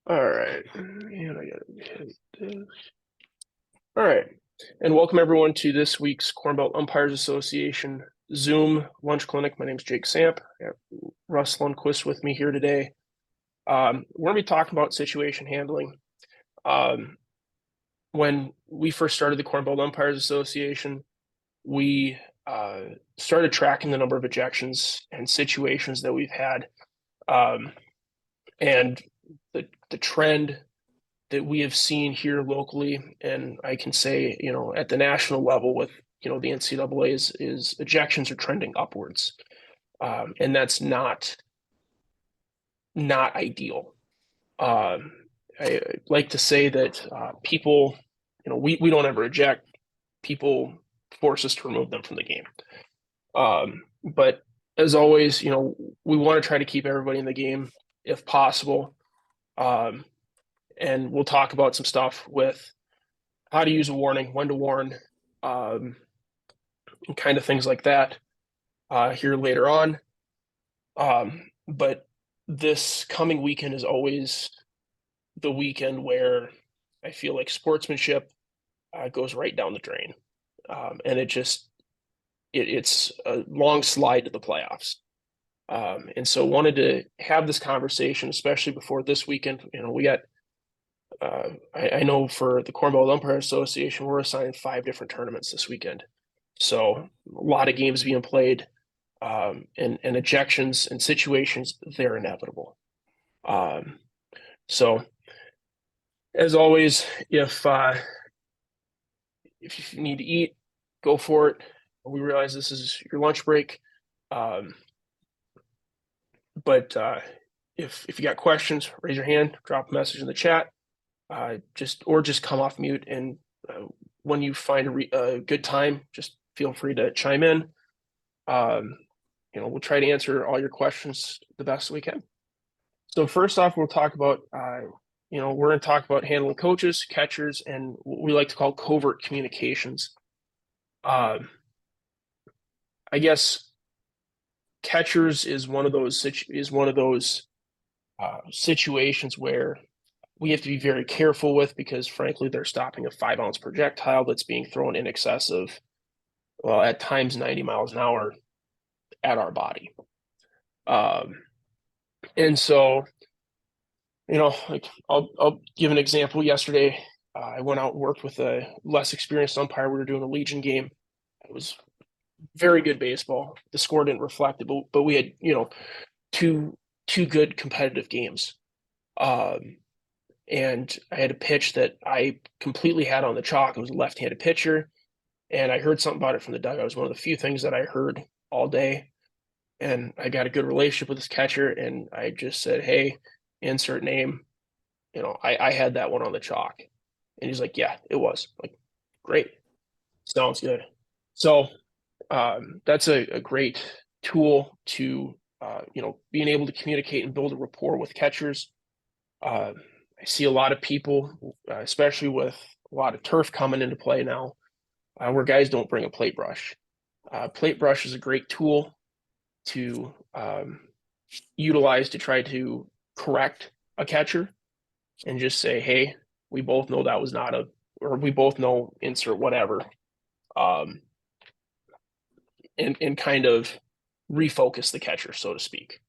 All right. And I gotta hit this. All right. And welcome everyone to this week's Corn Belt Umpires Association Zoom lunch clinic. My name is Jake Samp. I got Russ Lundquist with me here today. We're going to be talking about situation handling. Um, when we first started the Corn Belt Umpires Association, we started tracking the number of ejections and situations that we've had. Um, and the trend that we have seen here locally, and I can say, at the national level with, the NCAA is ejections are trending upwards. And that's not ideal. Um, I like to say that people, we don't ever eject. People force us to remove them from the game. But as always, we want to try to keep everybody in the game if possible. Um, and we'll talk about some stuff with how to use a warning, when to warn, um, and kind of things like that here later on. But this coming weekend is always the weekend where I feel like sportsmanship goes right down the drain, and it's a long slide to the playoffs. And so wanted to have this conversation, especially before this weekend. We got I know for the Corn Belt Umpire Association, we're assigned 5 different tournaments this weekend. So a lot of games being played, and ejections and situations, they're inevitable. Um, so as always, if you need to eat, go for it. We realize this is your lunch break. Um, but if you got questions, raise your hand, drop a message in the chat, just come off mute, and when you find a good time, just feel free to chime in. Um, we'll try to answer all your questions the best we can. So first off, we'll talk about, we're going to talk about handling coaches, catchers, and what we like to call covert communications. I guess catchers is one of those situations where we have to be very careful with, because frankly, they're stopping a 5-ounce projectile that's being thrown in excess of, well, at times 90 miles an hour at our body. And so, like I'll give an example. Yesterday, I went out and worked with a less experienced umpire. We were doing a Legion game. It was very good baseball. The score didn't reflect it, but we had, two good competitive games. Um, and I had a pitch that I completely had on the chalk. It was a left-handed pitcher, and I heard something about it from the dugout. It was one of the few things that I heard all day. And I got a good relationship with this catcher, and I just said, "Hey, insert name. I had that one on the chalk." And he's like, "Yeah, it was." I'm like, great, sounds good. So that's a great tool to being able to communicate and build a rapport with catchers. I see a lot of people, especially with a lot of turf coming into play now, where guys don't bring a plate brush. Plate brush is a great tool to utilize to try to correct a catcher and just say, "Hey, we both know that was not a," or "We both know insert whatever," um, and kind of refocus the catcher, so to speak.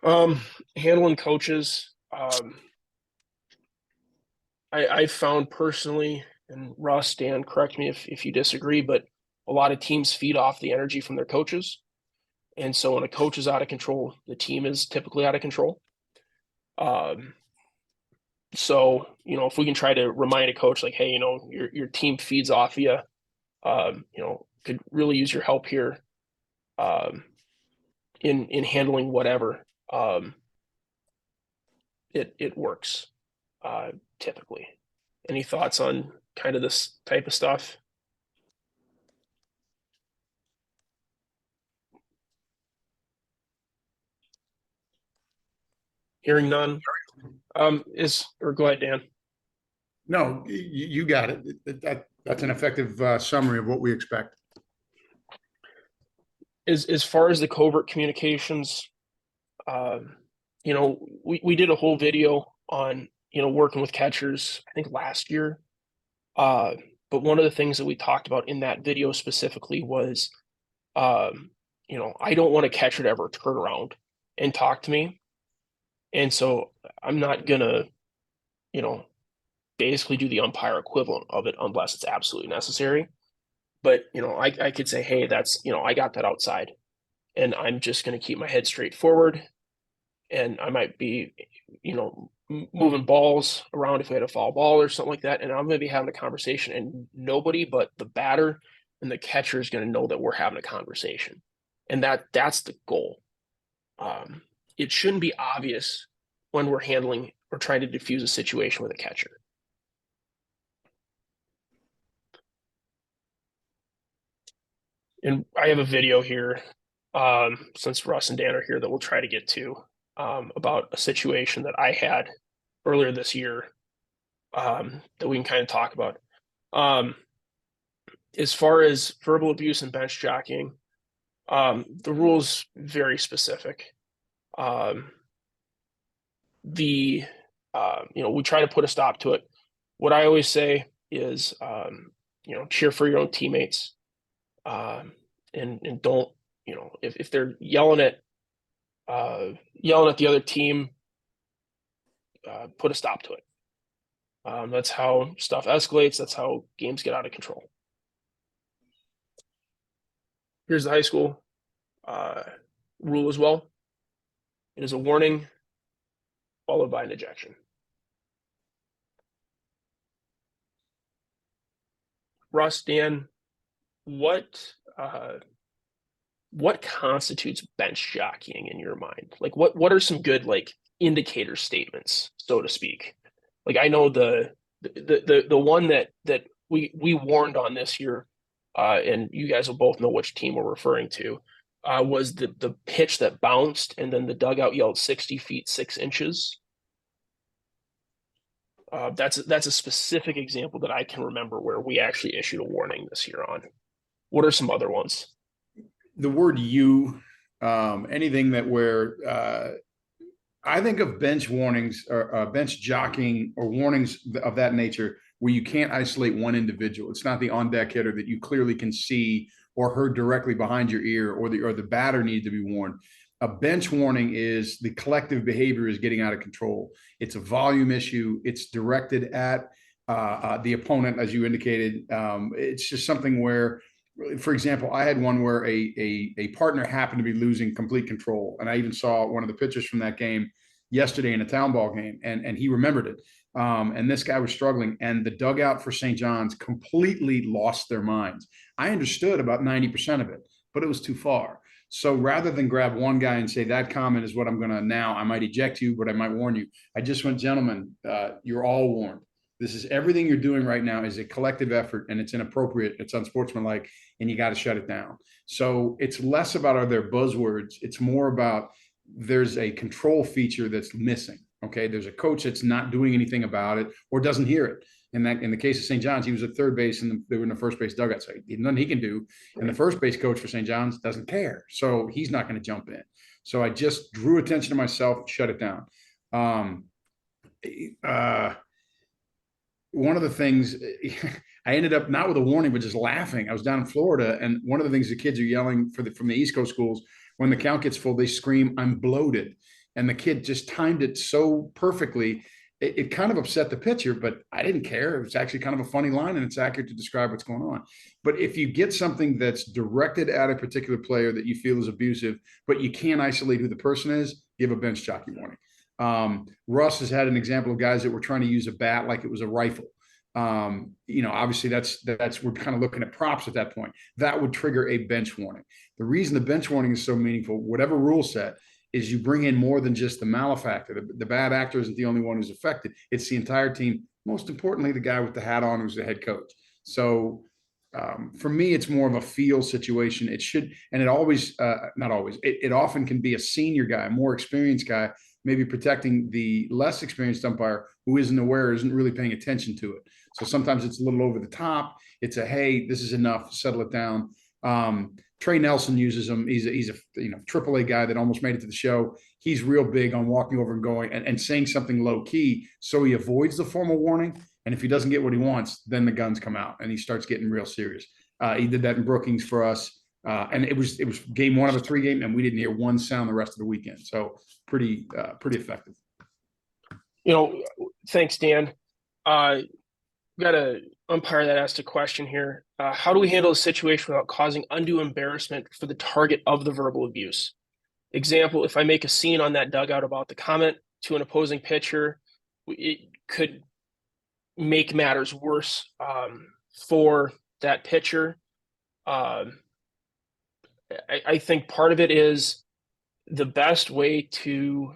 Um, Handling coaches, I found personally, and Russ, Dan, correct me if you disagree, but a lot of teams feed off the energy from their coaches. And so when a coach is out of control, the team is typically out of control. Um, so, if we can try to remind a coach, like, "Hey, your team feeds off you, could really use your help here, um, in handling whatever," it works, typically. Any thoughts on kind of this type of stuff? Hearing none. Or go ahead, Dan. No, you got it. That's an effective summary of what we expect. As far as the covert communications, we did a whole video on, working with catchers, I think last year. But one of the things that we talked about in that video specifically was, I don't want a catcher to ever turn around and talk to me. And so I'm not gonna, you know, basically do the umpire equivalent of it unless it's absolutely necessary. But, I could say, hey, that's, I got that outside and I'm just going to keep my head straight forward. And I might be, moving balls around if we had a foul ball or something like that. And I'm going to be having a conversation, and nobody but the batter and the catcher is going to know that we're having a conversation. And that's the goal. It shouldn't be obvious when we're handling or trying to diffuse a situation with a catcher. And I have a video here, since Russ and Dan are here, that we'll try to get to, about a situation that I had earlier this year, that we can kind of talk about. As far as verbal abuse and bench jockeying, the rule's very specific. We try to put a stop to it. What I always say is, cheer for your own teammates. And don't, if they're yelling at the other team, put a stop to it. That's how stuff escalates. That's how games get out of control. Here's the high school rule as well. It is a warning followed by an ejection. Russ, Dan, what constitutes bench jockeying in your mind? Like what are some good indicator statements, so to speak? Like I know the one that we warned on this year, and you guys will both know which team we're referring to, was the pitch that bounced and then the dugout yelled 60 feet 6 inches. That's a specific example that I can remember where we actually issued a warning this year on. What are some other ones? The word anything that where I think of bench warnings or bench jockeying or warnings of that nature where you can't isolate one individual. It's not the on deck hitter that you clearly can see or heard directly behind your ear, or the batter needs to be warned. A bench warning is the collective behavior is getting out of control. It's a volume issue. It's directed at the opponent, as you indicated. It's just something where, for example, I had one where a partner happened to be losing complete control. And I even saw one of the pitchers from that game yesterday in a town ball game, and he remembered it. And this guy was struggling, and the dugout for St. John's completely lost their minds. I understood about 90% of it, but it was too far. So rather than grab one guy and say that comment is what I'm going to now, I might eject you, but I might warn you. I just went, gentlemen, you're all warned. This is everything you're doing right now is a collective effort, and it's inappropriate. It's unsportsmanlike, and you got to shut it down. So it's less about are there buzzwords. It's more about there's a control feature that's missing. Okay. There's a coach that's not doing anything about it or doesn't hear it. In the case of St. John's, he was at third base and they were in the first base dugout. So nothing he can do. And the first base coach for St. John's doesn't care. So he's not going to jump in. So I just drew attention to myself, shut it down. One of the things I ended up not with a warning, but just laughing. I was down in Florida, and one of the things the kids are yelling from the East Coast schools, when the count gets full, they scream, "I'm bloated." And the kid just timed it so perfectly. It kind of upset the pitcher, but I didn't care. It was actually kind of a funny line, and it's accurate to describe what's going on. But if you get something that's directed at a particular player that you feel is abusive, but you can't isolate who the person is, give a bench jockey warning. Russ has had an example of guys that were trying to use a bat like it was a rifle. Obviously that's we're kind of looking at props at that point. That would trigger a bench warning. The reason the bench warning is so meaningful, whatever rule set, is you bring in more than just the malefactor. The bad actor isn't the only one who's affected. It's the entire team. Most importantly, the guy with the hat on who's the head coach. So for me, it's more of a feel situation. It should, and it always, not always, it often can be a senior guy, a more experienced guy, maybe protecting the less experienced umpire who isn't aware, isn't really paying attention to it. So sometimes it's a little over the top. It's a, hey, this is enough, settle it down. Trey Nelson uses him. He's a AAA guy that almost made it to the show. He's real big on walking over and going and saying something low key, so he avoids the formal warning. And if he doesn't get what he wants, then the guns come out and he starts getting real serious. He did that in Brookings for us, and it was game one of a 3-game, and we didn't hear one sound the rest of the weekend. So pretty effective. Thanks, Dan. Got a umpire that asked a question here. How do we handle a situation without causing undue embarrassment for the target of the verbal abuse? Example, if I make a scene on that dugout about the comment to an opposing pitcher, it could make matters worse for that pitcher. I think part of it is the best way to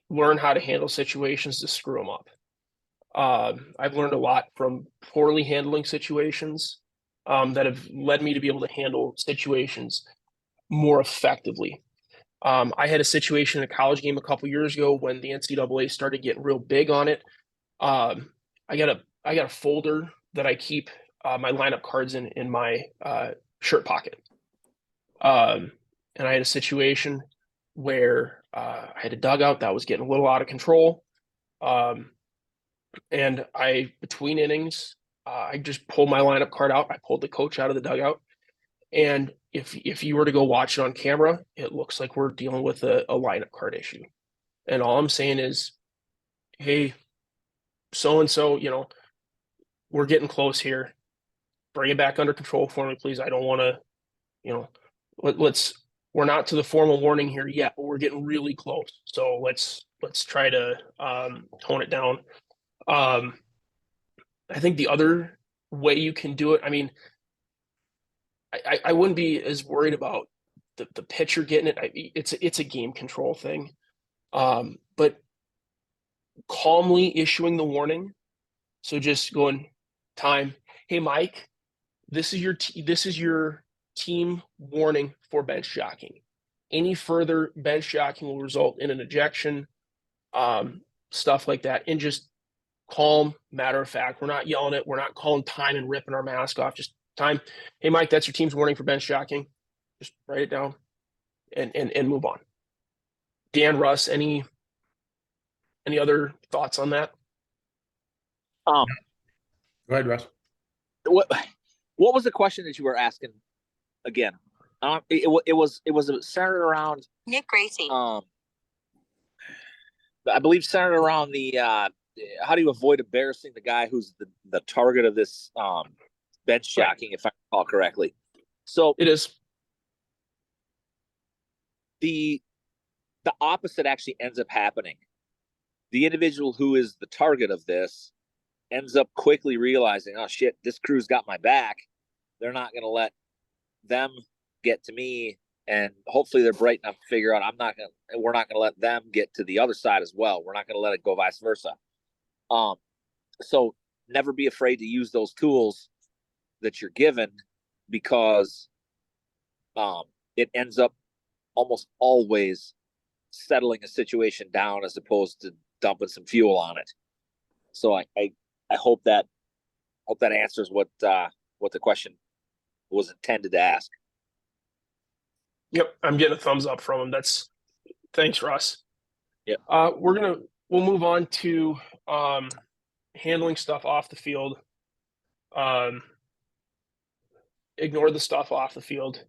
learn how to handle situations to screw them up. I've learned a lot from poorly handling situations that have led me to be able to handle situations more effectively. I had a situation in a college game a couple years ago when the NCAA started getting real big on it. I got a folder that I keep my lineup cards in my shirt pocket. And I had a situation where I had a dugout that was getting a little out of control. And between innings, I just pulled my lineup card out. I pulled the coach out of the dugout. And if you were to go watch it on camera, it looks like we're dealing with a lineup card issue. And all I'm saying is, hey, so-and-so, we're getting close here. Bring it back under control for me, please. I don't want to, we're not to the formal warning here yet, but we're getting really close. So let's try to tone it down. I think the other way you can do it, I mean, I wouldn't be as worried about the pitcher getting it. It's a game control thing. But calmly issuing the warning. So just going, time. Hey, Mike, this is your team warning for bench jocking. Any further bench jocking will result in an ejection, stuff like that. And just calm, matter of fact. We're not yelling it. We're not calling time and ripping our mask off. Just time. Hey, Mike, that's your team's warning for bench jocking. Just write it down and move on. Dan, Russ, any other thoughts on that? Go ahead, Russ. What was the question that you were asking again? It was centered around Nick Gracie. I believe centered around the how do you avoid embarrassing the guy who's the target of this bench jocking, if I recall correctly. So it is. The opposite actually ends up happening. The individual who is the target of this ends up quickly realizing, oh shit, this crew's got my back. They're not going to let them get to me, and hopefully they're bright enough to figure out we're not going to let them get to the other side as well. We're not going to let it go vice versa. So never be afraid to use those tools that you're given, because it ends up almost always settling a situation down as opposed to dumping some fuel on it. So I hope that answers what the question was intended to ask. Yep, I'm getting a thumbs up from him. Thanks, Russ. Yeah. We'll move on to handling stuff off the field. Ignore the stuff off the field.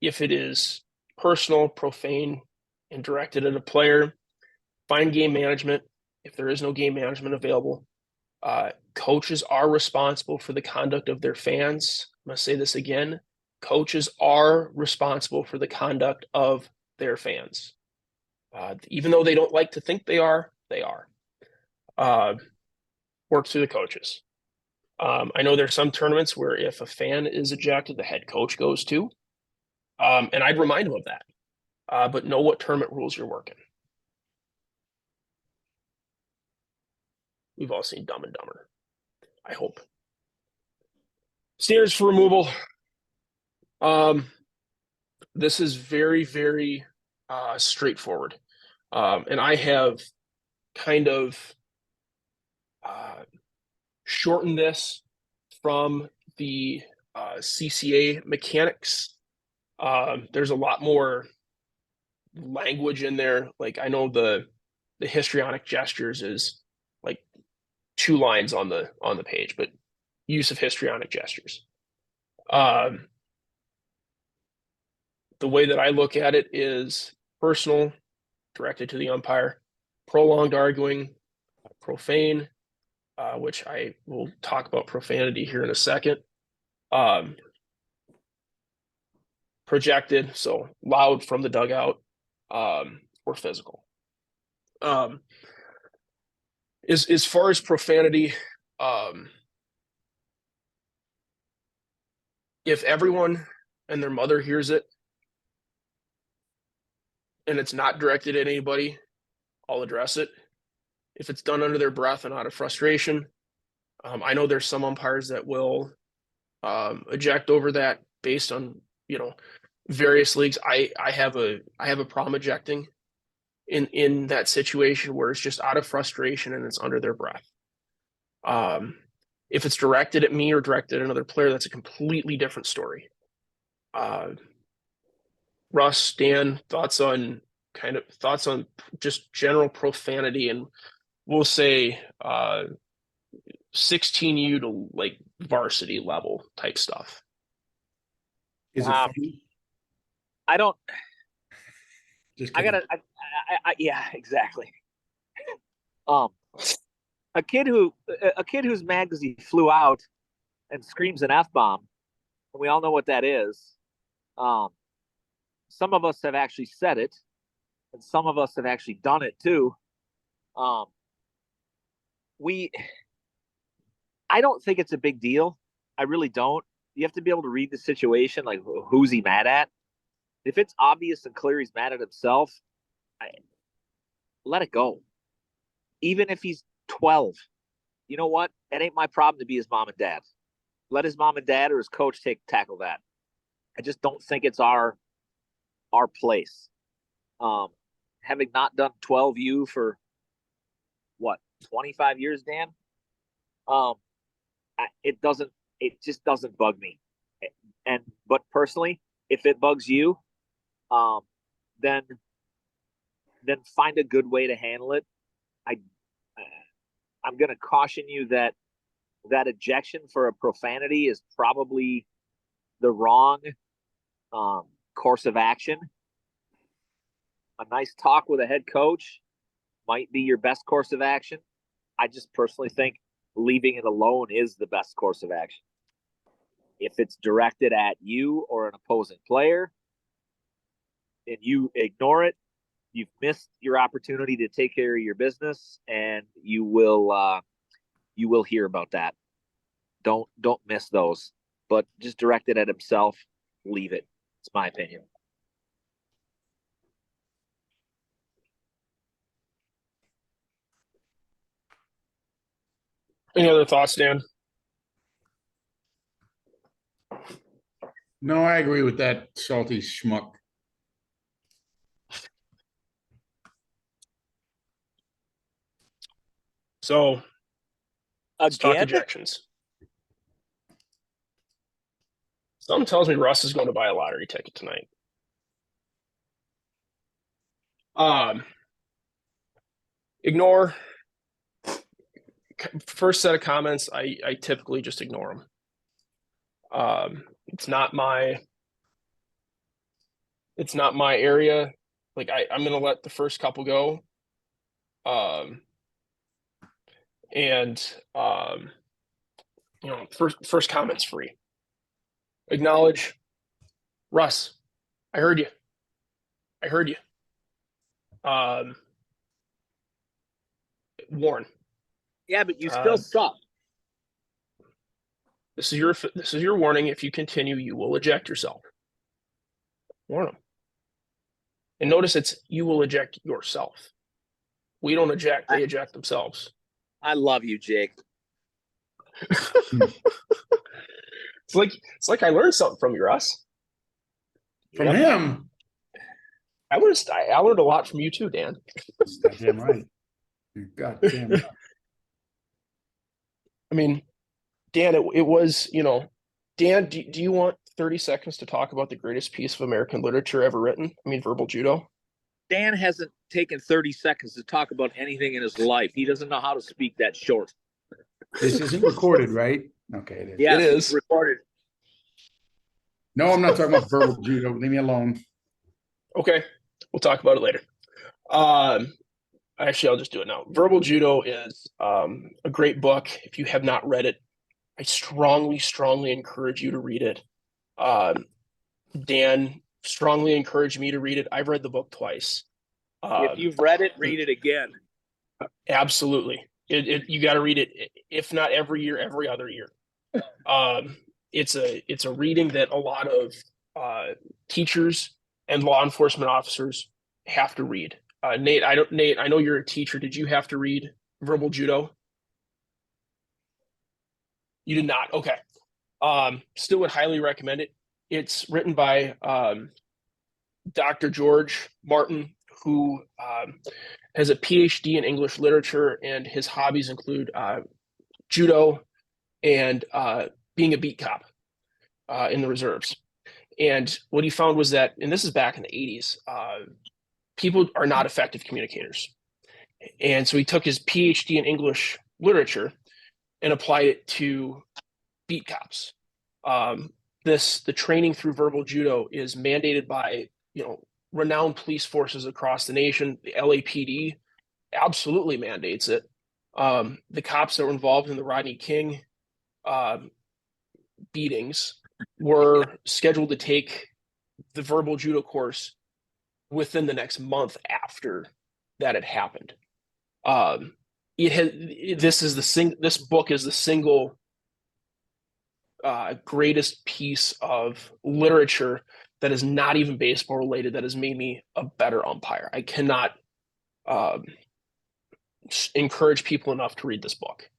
If it is personal, profane, and directed at a player, find game management. If there is no game management available, coaches are responsible for the conduct of their fans. I'm going to say this again. Coaches are responsible for the conduct of their fans. Even though they don't like to think they are, they are. Work through the coaches. I know there's some tournaments where if a fan is ejected, the head coach goes too. And I'd remind them of that. But know what tournament rules you're working. We've all seen Dumb and Dumber, I hope. Standards for removal. This is very, very straightforward. And I have kind of shortened this from the CCA mechanics. There's a lot more language in there. Like I know the histrionic gestures is like 2 lines on the page, but use of histrionic gestures. The way that I look at it is personal, directed to the umpire, prolonged arguing, profane, which I will talk about profanity here in a second. Projected, so loud from the dugout, or physical. As far as profanity, if everyone and their mother hears it and it's not directed at anybody, I'll address it. If it's done under their breath and out of frustration, I know there's some umpires that will eject over that based on various leagues. I have a problem ejecting in that situation where it's just out of frustration and it's under their breath. If it's directed at me or directed at another player, that's a completely different story. Russ, Dan, thoughts on just general profanity, and we'll say 16U to like varsity level type stuff. Is it funny? I don't. Just I kidding. gotta. Yeah, exactly. A kid who's mad because he flew out and screams an F-bomb, and we all know what that is. Some of us have actually said it, and some of us have actually done it too. I don't think it's a big deal. I really don't. You have to be able to read the situation, like who's he mad at. If it's obvious and clear he's mad at himself, let it go. Even if he's 12, you know what? It ain't my problem to be his mom and dad. Let his mom and dad or his coach tackle that. I just don't think it's our place. Having not done 12U for what, 25 years, Dan? It just doesn't bug me. But personally, if it bugs you, then find a good way to handle it. I'm going to caution you that ejection for a profanity is probably the wrong course of action. A nice talk with a head coach might be your best course of action. I just personally think leaving it alone is the best course of action. If it's directed at you or an opposing player and you ignore it, you've missed your opportunity to take care of your business, and you will hear about that. Don't miss those, but just direct it at himself. Leave it. It's my opinion. Any other thoughts, Dan? No, I agree with that salty schmuck. So let's talk Again, ejections. Something tells me Russ is going to buy a lottery ticket tonight. Ignore first set of comments. I typically just ignore them. It's not my area. Like I'm going to let the first couple go. First comment's free. Acknowledge, Russ, I heard you. Warn. yeah, but you still suck. This is your warning. If you continue, you will eject yourself. Warn them. And notice it's you will eject yourself. We don't eject; they eject themselves. I love you, Jake. It's like I learned something from you, Russ. From him. I learned a lot from you too, Dan. Goddamn right. You're goddamn right. I mean, Dan, it was, Dan, do you want 30 seconds to talk about the greatest piece of American literature ever written? I mean, verbal judo. Dan hasn't taken 30 seconds to talk about anything in his life. He doesn't know how to speak that short. This isn't recorded, right? Okay, it is. Yes, It it's is. recorded. No, I'm not talking about verbal judo. Leave me alone. Okay, we'll talk about it later. Actually, I'll just do it now. Verbal Judo is a great book. If you have not read it, I strongly encourage you to read it. Dan strongly encouraged me to read it. I've read the book twice. If you've read it, read it again. Absolutely. You got to read it, if not every year, every other year. It's a reading that a lot of teachers and law enforcement officers have to read. Nate, I know you're a teacher. Did you have to read Verbal Judo? You did not. Okay. Still would highly recommend it. It's written by Dr. George Martin, who has a PhD in English literature, and his hobbies include judo and being a beat cop in the reserves. And what he found was that, and this is back in the 80s, people are not effective communicators. And so he took his PhD in English literature and applied it to beat cops. The training through verbal judo is mandated by, renowned police forces across the nation. The LAPD absolutely mandates it. The cops that were involved in the Rodney King beatings were scheduled to take the verbal judo course within the next month after that had happened. This book is the single greatest piece of literature that is not even baseball related that has made me a better umpire. I cannot encourage people enough to read this book.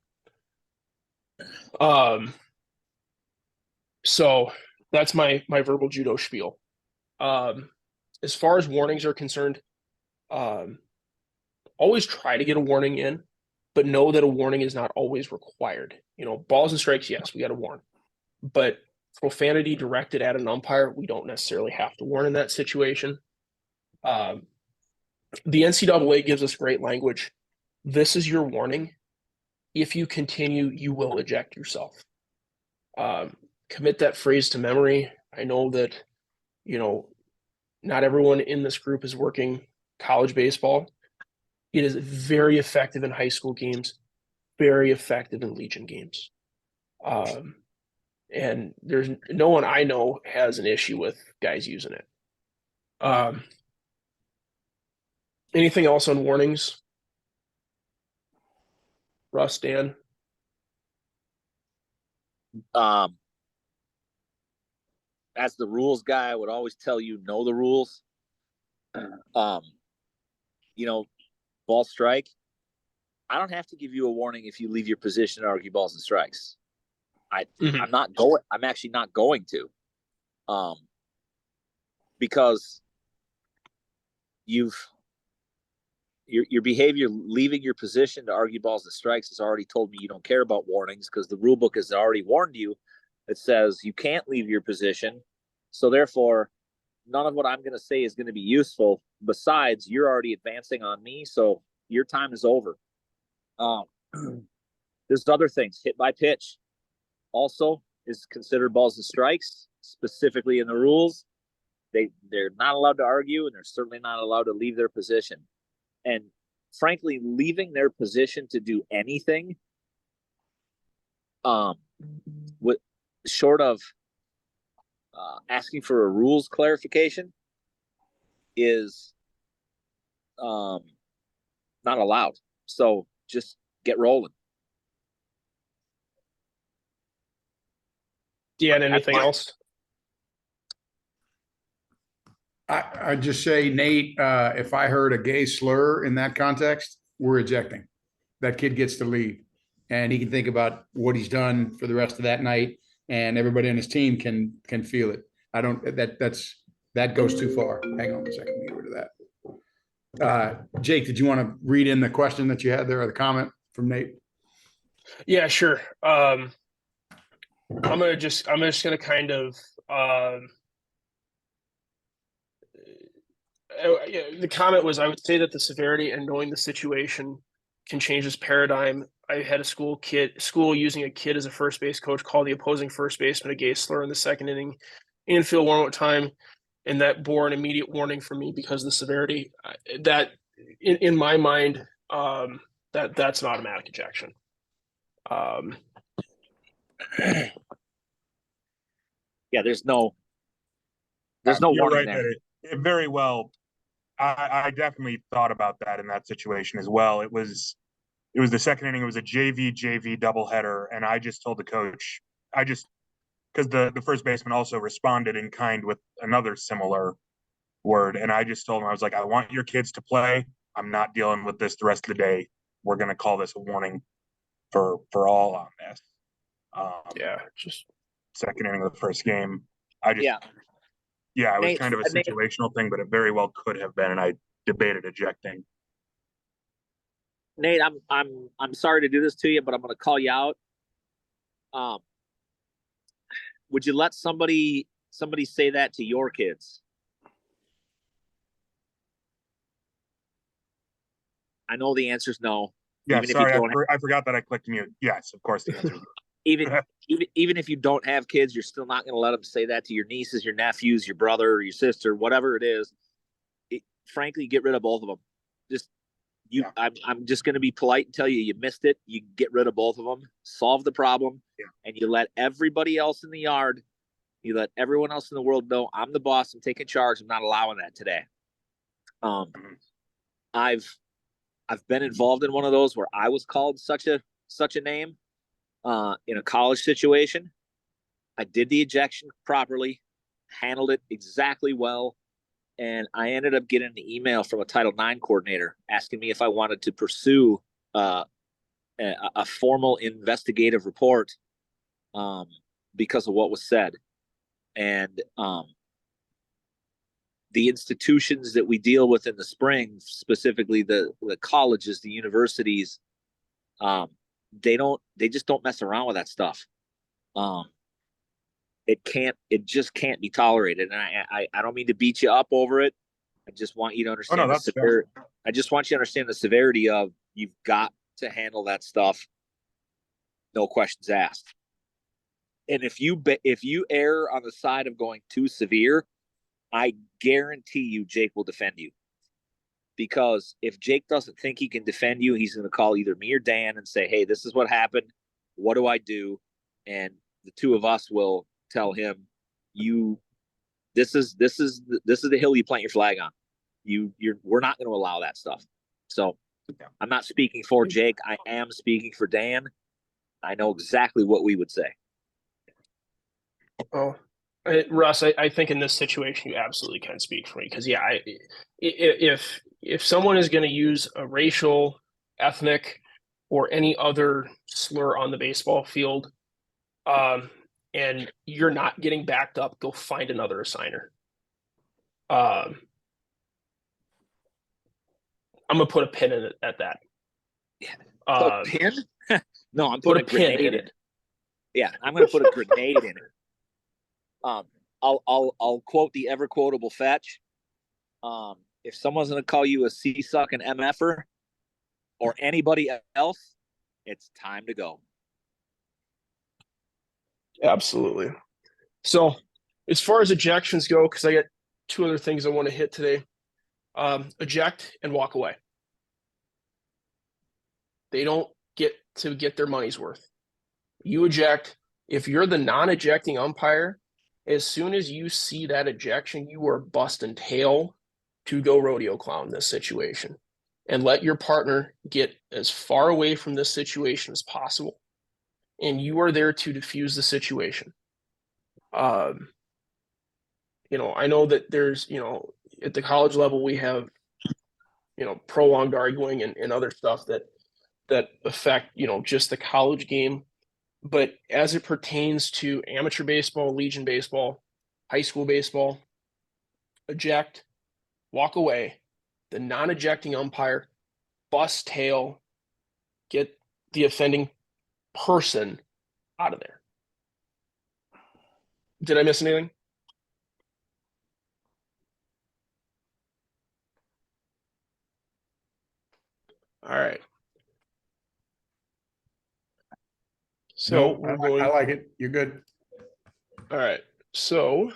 So that's my verbal judo spiel. As far as warnings are concerned, always try to get a warning in, but know that a warning is not always required. Balls and strikes, yes, we got to warn, but profanity directed at an umpire, we don't necessarily have to warn in that situation. The NCAA gives us great language. This is your warning. If you continue, you will eject yourself. Commit that phrase to memory. I know that, not everyone in this group is working college baseball. It is very effective in high school games, very effective in Legion games. And there's no one I know has an issue with guys using it. Anything else on warnings? Russ, Dan? As the rules guy, I would always tell you know the rules. Ball strike. I don't have to give you a warning if you leave your position to argue balls and strikes. I'm actually not going to. Because your behavior leaving your position to argue balls and strikes has already told me you don't care about warnings, because the rule book has already warned you. It says you can't leave your position. So therefore, none of what I'm going to say is going to be useful. Besides, you're already advancing on me, so your time is over. There's other things. Hit by pitch also is considered balls and strikes, specifically in the rules. They're not allowed to argue, and they're certainly not allowed to leave their position. And frankly, leaving their position to do anything, short of asking for a rules clarification, is not allowed. So just get rolling. Dan, anything else? I just say, Nate, if I heard a gay slur in that context, we're ejecting. That kid gets to leave, and he can think about what he's done for the rest of that night, and everybody on his team can feel it. That goes too far. Hang on a second, let me get rid of that. Jake, did you want to read in the question that you had there, or the comment from Nate? Yeah, sure. I'm just gonna kind of the comment was, I would say that the severity and knowing the situation can change this paradigm. I had a school using a kid as a first base coach call the opposing first baseman a gay slur in the second inning, infield warm-up time, and that bore an immediate warning for me because of the severity. That, in my mind, that's an automatic ejection. Yeah, there's no You're warning right there. that it very well. I definitely thought about that in that situation as well. It was the second inning. It was a JV doubleheader, and I just told the coach, because the first baseman also responded in kind with another similar word, and I just told him, I was like, I want your kids to play. I'm not dealing with this the rest of the day. We're going to call this a warning for all on this. Just second inning of the first game. Yeah, it was kind of a situational thing, but it very well could have been, and I debated ejecting. Nate, I'm sorry to do this to you, but I'm going to call you out. Would you let somebody say that to your kids? I know the answer is no. Yeah, sorry, I forgot that I clicked mute. Yes, of course the answer is no. Even if you don't have kids, you're still not going to let them say that to your nieces, your nephews, your brother, or your sister, whatever it is. Frankly, get rid of both of them. I'm just going to be polite and tell you, you missed it. You get rid of both of them, solve the problem, and you let everybody else in the yard, you let everyone else in the world know, I'm the boss. I'm taking charge. I'm not allowing that today. I've been involved in one of those where I was called such a name. In a college situation. I did the ejection properly, handled it exactly well, and I ended up getting an email from a Title IX coordinator asking me if I wanted to pursue a formal investigative report because of what was said. And the institutions that we deal with in the spring, specifically the colleges, the universities, they just don't mess around with that stuff. It just can't be tolerated. And I don't mean to beat you up over it. I just want you to understand I just want you to understand the severity of, you've got to handle that stuff. No questions asked. And if you err on the side of going too severe, I guarantee you Jake will defend you. Because if Jake doesn't think he can defend you, he's going to call either me or Dan and say, hey, this is what happened. What do I do? And the two of us will tell him, this is the hill you plant your flag on. We're not going to allow that stuff. So I'm not speaking for Jake. I am speaking for Dan. I know exactly what we would say. Oh, Russ, I think in this situation you absolutely can speak for me, because if someone is going to use a racial, ethnic, or any other slur on the baseball field, and you're not getting backed up, go find another assigner. I'm gonna put a pin in it at that. A pin? No, I'm putting a grenade in it. Yeah, I'm gonna put a grenade in it. I'll quote the ever quotable Fetch. If someone's gonna call you a C-suck and MFer or anybody else, it's time to go. Absolutely. So as far as ejections go, because I got two other things I want to hit today. Eject and walk away. They don't get to get their money's worth. You eject. If you're the non-ejecting umpire, as soon as you see that ejection, you are busting tail to go rodeo clown this situation and let your partner get as far away from this situation as possible. And you are there to diffuse the situation. I know that there's, at the college level, we have, prolonged arguing and other stuff that affect, just the college game. But as it pertains to amateur baseball, Legion baseball, high school baseball, eject, walk away. The non-ejecting umpire, bust tail, get the offending person out of there. Did I miss anything? All right. So No, we're I going. like it. You're good. All right. So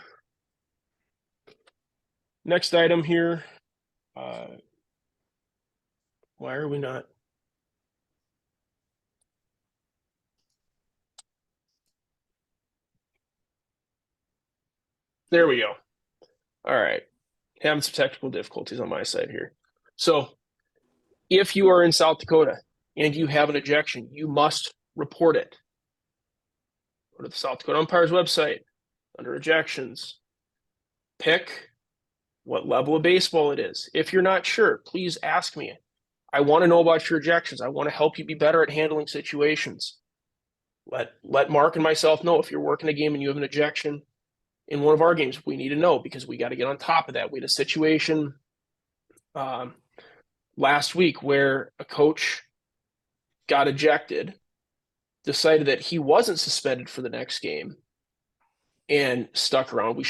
next item here. Why are we not? There we go. All right. Having some technical difficulties on my side here. So if you are in South Dakota and you have an ejection, you must report it. Go to the South Dakota Umpires website under ejections. Pick what level of baseball it is. If you're not sure, please ask me. I want to know about your ejections. I want to help you be better at handling situations. Let Mark and myself know if you're working a game and you have an ejection in one of our games. We need to know because we got to get on top of that. We had a situation last week where a coach got ejected, decided that he wasn't suspended for the next game, and stuck around.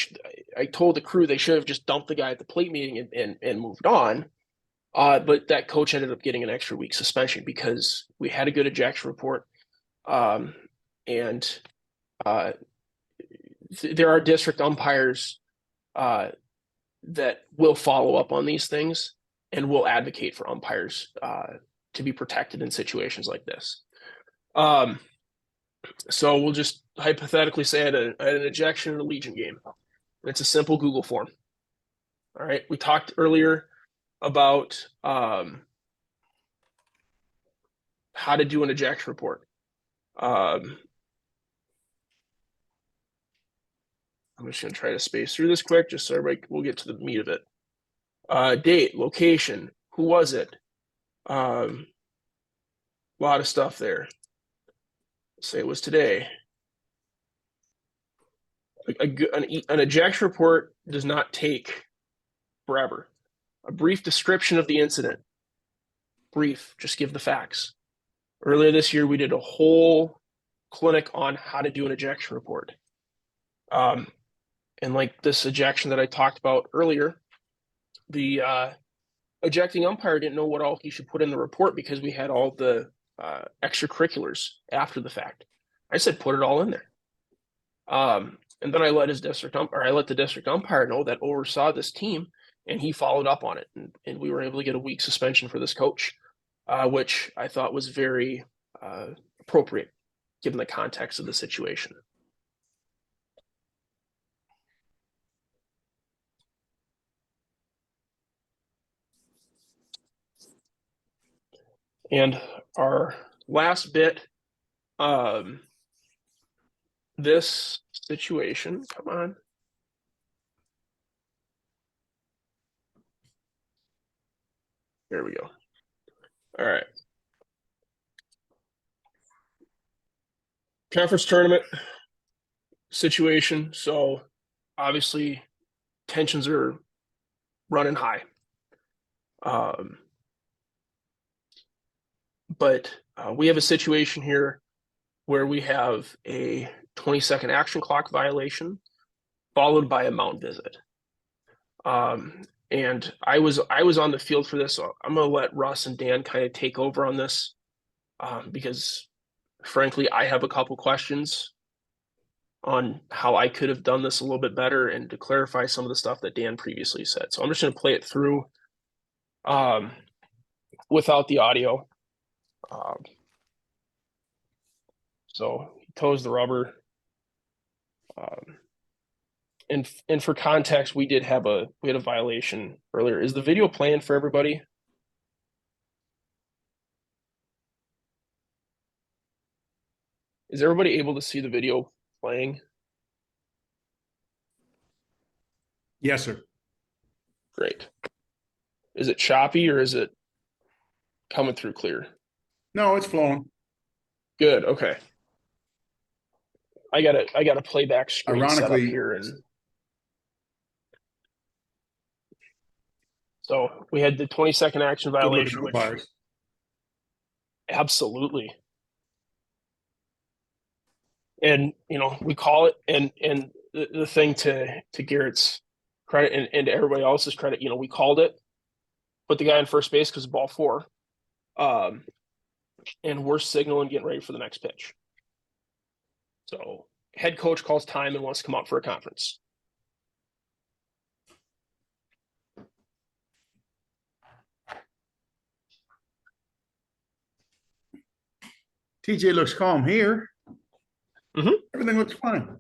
I told the crew they should have just dumped the guy at the plate meeting and moved on. But that coach ended up getting an extra week suspension because we had a good ejection report. And there are district umpires that will follow up on these things and will advocate for umpires to be protected in situations like this. So we'll just hypothetically say I had an ejection in a Legion game. It's a simple Google form. All right. We talked earlier about how to do an ejection report. I'm just going to try to space through this quick just so everybody will get to the meat of it. Date, location, who was it? A lot of stuff there. Say it was today. An ejection report does not take forever. A brief description of the incident. Brief, just give the facts. Earlier this year, we did a whole clinic on how to do an ejection report. And like this ejection that I talked about earlier, the ejecting umpire didn't know what all he should put in the report because we had all the extracurriculars after the fact. I said, put it all in there. And then I let the district umpire know that oversaw this team, and he followed up on it. And we were able to get a week suspension for this coach, which I thought was very appropriate given the context of the situation. And our last bit, this situation, come on. There we go. All right. Conference tournament situation. So obviously tensions are running high. But we have a situation here where we have a 20-second action clock violation followed by a mound visit. And I was on the field for this, so I'm going to let Russ and Dan kind of take over on this because, frankly, I have a couple questions on how I could have done this a little bit better and to clarify some of the stuff that Dan previously said. So I'm just going to play it through without the audio. So he toes the rubber. And for context, we had a violation earlier. Is the video playing for everybody? Is everybody able to see the video playing? Yes, sir. Great. Is it choppy or is it coming through clear? No, it's flowing. Good. Okay. I got a playback screen set up Ironically, here, and so we had the 20-second action violation. Which, absolutely. And we call it, and the thing to Garrett's credit and to everybody else's credit, we called it, put the guy on first base because of ball 4. And we're signaling, getting ready for the next pitch. So head coach calls time and wants to come out for a conference. TJ looks calm here. Mhm. Everything looks fine.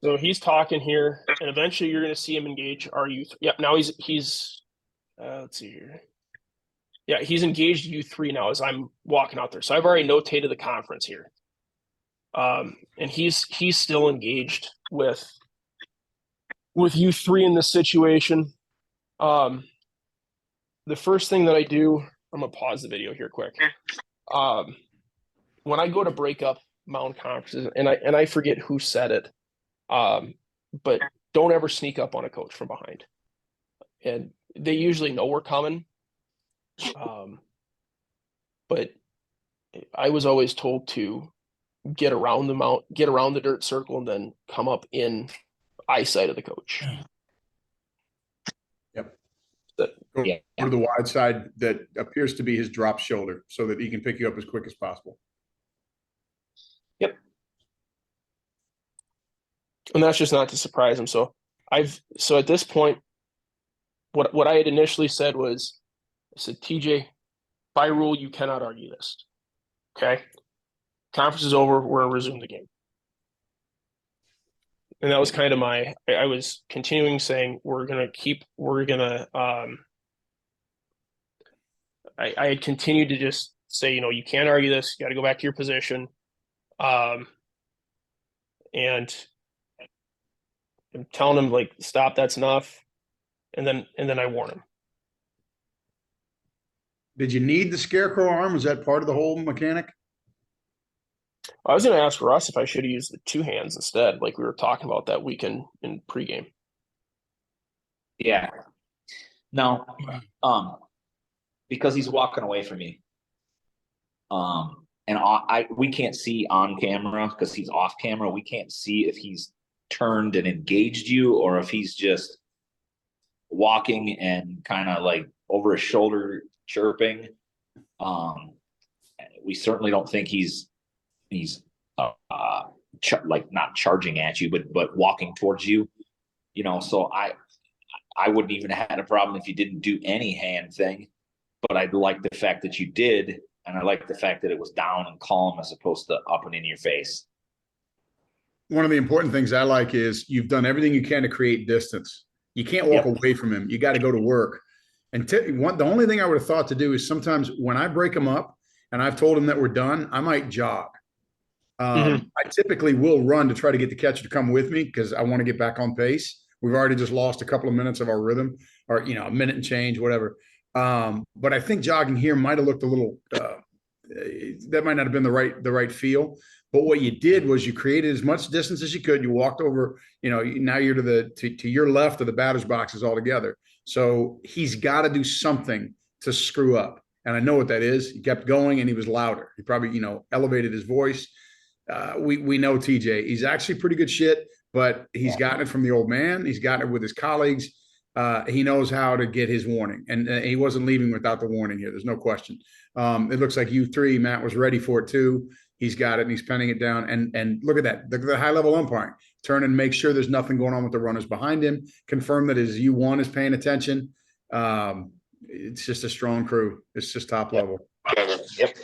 So he's talking here, and eventually you're going to see him engage our youth. Yep. Now he's let's see here. Yeah, he's engaged U3 now as I'm walking out there. So I've already notated the conference here. And he's still engaged with U3 in this situation. The first thing that I do, I'm gonna pause the video here quick. When I go to break up mound conferences, and I forget who said it, but don't ever sneak up on a coach from behind. And they usually know we're coming. But I was always told to get around the mount, get around the dirt circle, and then come up in eyesight of the coach. Yep. Yeah. Go to the wide side that appears to be his drop shoulder so that he can pick you up as quick as possible. Yep. And that's just not to surprise him. So at this point, what I had initially said was, I said, TJ, by rule, you cannot argue this. Okay. Conference is over. We're gonna resume the game. And that was kind of I was continuing saying I had continued to just say, you can't argue this, you got to go back to your position. And I'm telling him, like, stop, that's enough. And then I warn him. Did you need the scarecrow arm? Was that part of the whole mechanic? I was going to ask Russ if I should have used the 2 hands instead, like we were talking about that weekend in pregame. Yeah. No. Because he's walking away from me. And we can't see on camera because he's off camera. We can't see if he's turned and engaged you or if he's just walking and kind of like over his shoulder chirping. We certainly don't think he's like not charging at you, but walking towards you, so I wouldn't even have had a problem if you didn't do any hand thing, but I like the fact that you did. And I like the fact that it was down and calm as opposed to up and in your face. One of the important things I like is you've done everything you can to create distance. You can't walk away from him. You got to go to work. And the only thing I would have thought to do is sometimes when I break him up and I've told him that we're done, I might jog. I typically will run to try to get the catcher to come with me because I want to get back on pace. We've already just lost a couple of minutes of our rhythm, or a minute and change, whatever. But I think jogging here might have looked a little that might not have been the right feel. But what you did was you created as much distance as you could. You walked over, now you're to your left of the batter's boxes altogether. So he's got to do something to screw up. And I know what that is. He kept going and he was louder. He probably, elevated his voice. We know TJ. He's actually pretty good shit, but he's gotten it from the old man. He's gotten it with his colleagues. He knows how to get his warning, and he wasn't leaving without the warning here. There's no question. It looks like U3, Matt was ready for it too. He's got it and he's penning it down. And look at that. Look at the high level umpiring. Turn and make sure there's nothing going on with the runners behind him. Confirm that his U1 is paying attention. It's just a strong crew. It's just top level. Yep.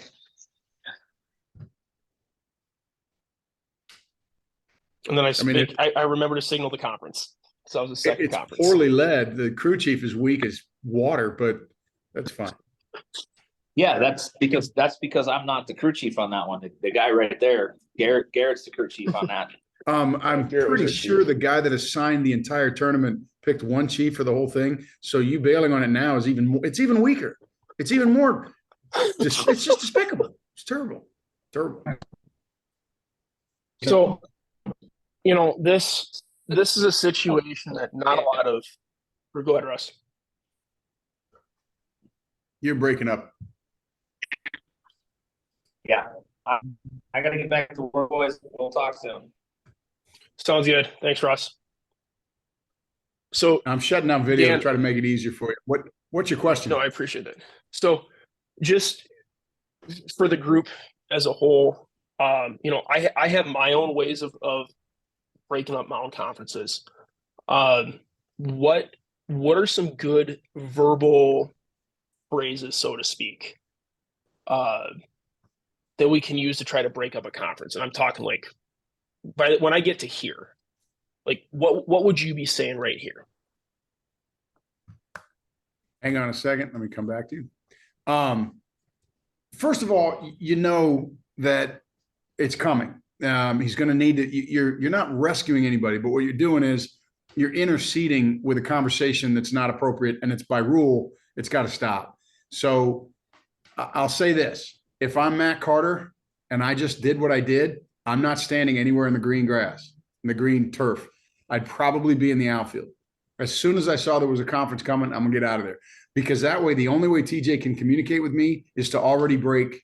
And then I remember to signal the conference. So that was the second It's conference. poorly led. The crew chief is weak as water, but that's fine. Yeah, that's because I'm not the crew chief on that one. The guy right there, Garrett's the crew chief on that. I'm pretty sure the guy that assigned the entire tournament picked one chief for the whole thing. So you bailing on it now is even more, it's even weaker. It's even more. It's just despicable. It's terrible. Terrible. So, this is a situation that not a lot of. Or go ahead, Russ. You're breaking up. Yeah, I got to get back to work, boys. We'll talk soon. Sounds good. Thanks, Russ. So I'm shutting down video Dan, to try to make it easier for you. What's your question? no, I appreciate that. So just for the group as a whole, I have my own ways of breaking up mountain conferences. Um, what what are some good verbal phrases, so to speak, uh, that we can use to try to break up a conference? And I'm talking like when I get to here, like what would you be saying right here? Hang on a second. Let me come back to you. First of all, you know that it's coming. He's going to need to. You're not rescuing anybody, but what you're doing is you're interceding with a conversation that's not appropriate, and it's by rule. It's got to stop. So I'll say this: if I'm Matt Carter and I just did what I did, I'm not standing anywhere in the green grass, in the green turf. I'd probably be in the outfield. As soon as I saw there was a conference coming, I'm gonna get out of there, because that way, the only way TJ can communicate with me is to already break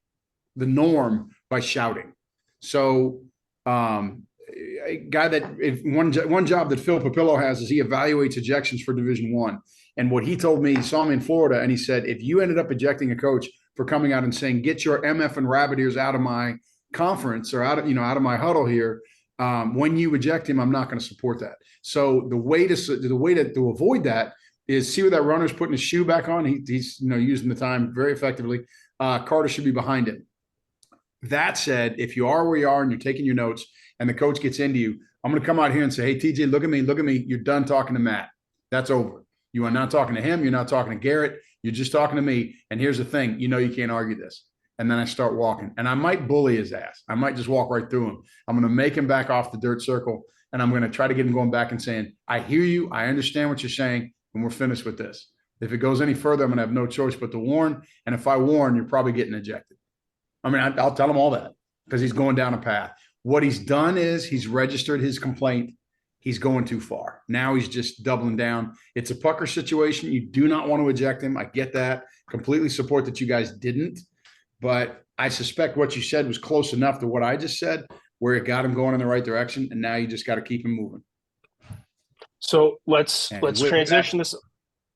the norm by shouting. So, a guy that if one job that Phil Papillo has is he evaluates ejections for Division One. And what he told me, he saw me in Florida, and he said, if you ended up ejecting a coach for coming out and saying, "Get your MF and rabbit ears out of my conference or out of my huddle here," when you eject him, I'm not going to support that. So the way to avoid that is see where that runner's putting his shoe back on. He's using the time very effectively. Carter should be behind him. That said, if you are where you are and you're taking your notes and the coach gets into you, I'm going to come out here and say, "Hey, TJ, look at me. You're done talking to Matt. That's over. You are not talking to him. You're not talking to Garrett. You're just talking to me. And here's the thing, you can't argue this." And then I start walking, and I might bully his ass. I might just walk right through him. I'm going to make him back off the dirt circle, and I'm going to try to get him going back and saying, "I hear you. I understand what you're saying, and we're finished with this. If it goes any further, I'm going to have no choice but to warn. And if I warn, you're probably getting ejected." I mean, I'll tell him all that because he's going down a path. What he's done is he's registered his complaint. He's going too far. Now he's just doubling down. It's a pucker situation. You do not want to eject him. I get that. Completely support that you guys didn't. But I suspect what you said was close enough to what I just said, where it got him going in the right direction. And now you just got to keep him moving. So let's with transition this.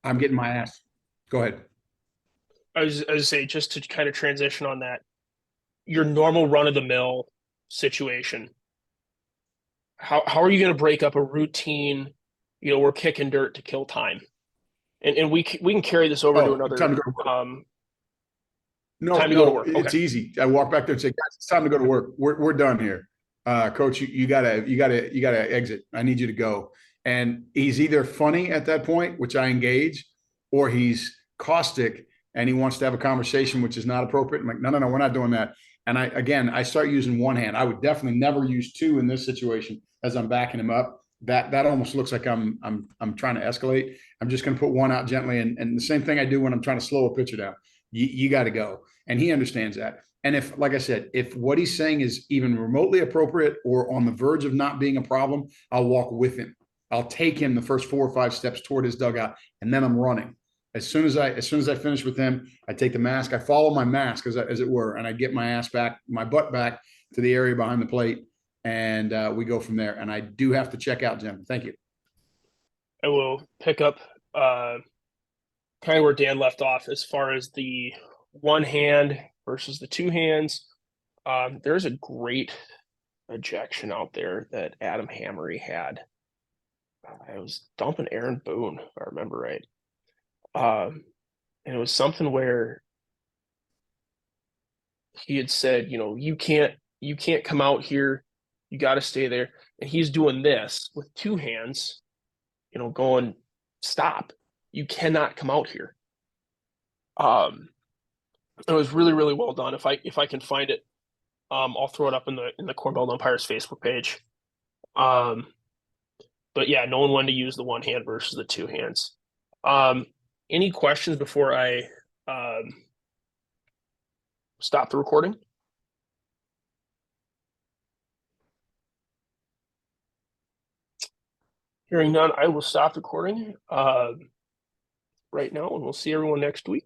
I'm getting my ass. Go ahead. I was say, just to kind of transition on that, your normal run of the mill situation. How are you going to break up a routine? We're kicking dirt to kill time, and we can carry this over to another time to go to work. No, time to go to work. It's Okay. easy. I walk back there and say, "Guys, it's time to go to work. We're done here. Coach, you gotta exit. I need you to go." And he's either funny at that point, which I engage, or he's caustic and he wants to have a conversation, which is not appropriate. I'm like, no, we're not doing that. And I start using one hand. I would definitely never use two in this situation as I'm backing him up. That almost looks like I'm trying to escalate. I'm just going to put one out gently, and the same thing I do when I'm trying to slow a pitcher down. You got to go, and he understands that. And if, like I said, if what he's saying is even remotely appropriate or on the verge of not being a problem, I'll walk with him. I'll take him the first 4 or 5 steps toward his dugout, and then I'm running. As soon as I finish with him, I take the mask. I follow my mask as it were, and I get my butt back to the area behind the plate, and we go from there. And I do have to check out, gentlemen. Thank you. I will pick up kind of where Dan left off as far as the one hand versus the two hands. There's a great ejection out there that Adam Hammery had. I was dumping Aaron Boone, if I remember right. And it was something where he had said, you can't come out here. You got to stay there. And he's doing this with two hands, going, "Stop. You cannot come out here." It was really, really well done. If I can find it, I'll throw it up in the Corn Belt Umpires Facebook page. But yeah, knowing when to use the one hand versus the two hands. Any questions before I stop the recording? Hearing none, I will stop the recording right now, and we'll see everyone next week.